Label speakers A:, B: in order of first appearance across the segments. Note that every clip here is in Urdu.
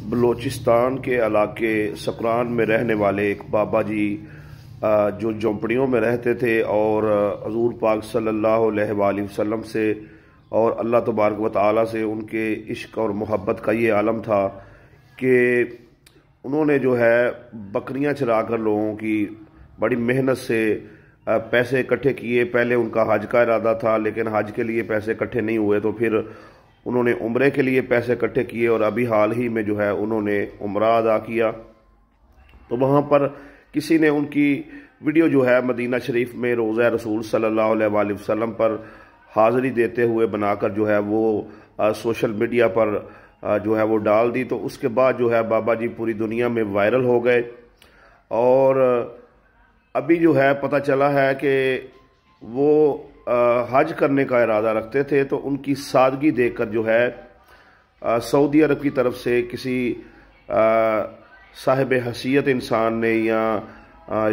A: بلوچستان کے علاقے سکران میں رہنے والے ایک بابا جی جو جھونپڑیوں میں رہتے تھے اور حضور پاک صلی اللہ علیہ وآلہ وسلم سے اور اللہ تبارک و تعالی سے ان کے عشق اور محبت کا یہ عالم تھا کہ انہوں نے جو ہے بکریاں چرا کر لوگوں کی بڑی محنت سے پیسے اکٹھے کیے۔ پہلے ان کا حج کا ارادہ تھا لیکن حج کے لیے پیسے اکٹھے نہیں ہوئے، تو پھر انہوں نے عمرے کے لیے پیسے اکٹھے کیے اور ابھی حال ہی میں جو ہے انہوں نے عمرہ ادا کیا۔ تو وہاں پر کسی نے ان کی ویڈیو جو ہے مدینہ شریف میں روضہ رسول صلی اللہ علیہ وآلہ وسلم پر حاضری دیتے ہوئے بنا کر جو ہے وہ سوشل میڈیا پر جو ہے وہ ڈال دی۔ تو اس کے بعد جو ہے بابا جی پوری دنیا میں وائرل ہو گئے اور ابھی جو ہے پتہ چلا ہے کہ وہ حج کرنے کا ارادہ رکھتے تھے، تو ان کی سادگی دیکھ کر جو ہے سعودی عرب کی طرف سے کسی صاحب حیثیت انسان نے یا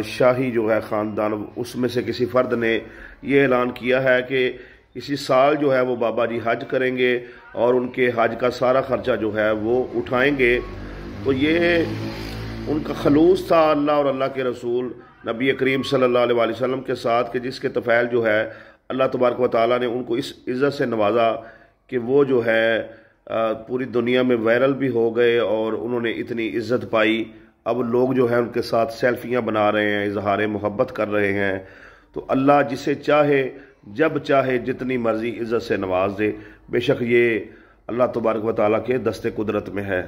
A: شاہی جو ہے خاندان اس میں سے کسی فرد نے یہ اعلان کیا ہے کہ اسی سال جو ہے وہ بابا جی حج کریں گے اور ان کے حج کا سارا خرچہ جو ہے وہ اٹھائیں گے۔ تو یہ ان کا خلوص تھا اللہ اور اللہ کے رسول نبی کریم صلی اللہ علیہ وآلہ وسلم کے ساتھ، کہ جس کے طفیل جو ہے اللہ تبارک و تعالیٰ نے ان کو اس عزت سے نوازا کہ وہ جو ہے پوری دنیا میں وائرل بھی ہو گئے اور انہوں نے اتنی عزت پائی۔ اب لوگ جو ہیں ان کے ساتھ سیلفیاں بنا رہے ہیں، اظہار محبت کر رہے ہیں۔ تو اللہ جسے چاہے جب چاہے جتنی مرضی عزت سے نواز دے، بے شک یہ اللہ تبارک و تعالیٰ کے دست قدرت میں ہے۔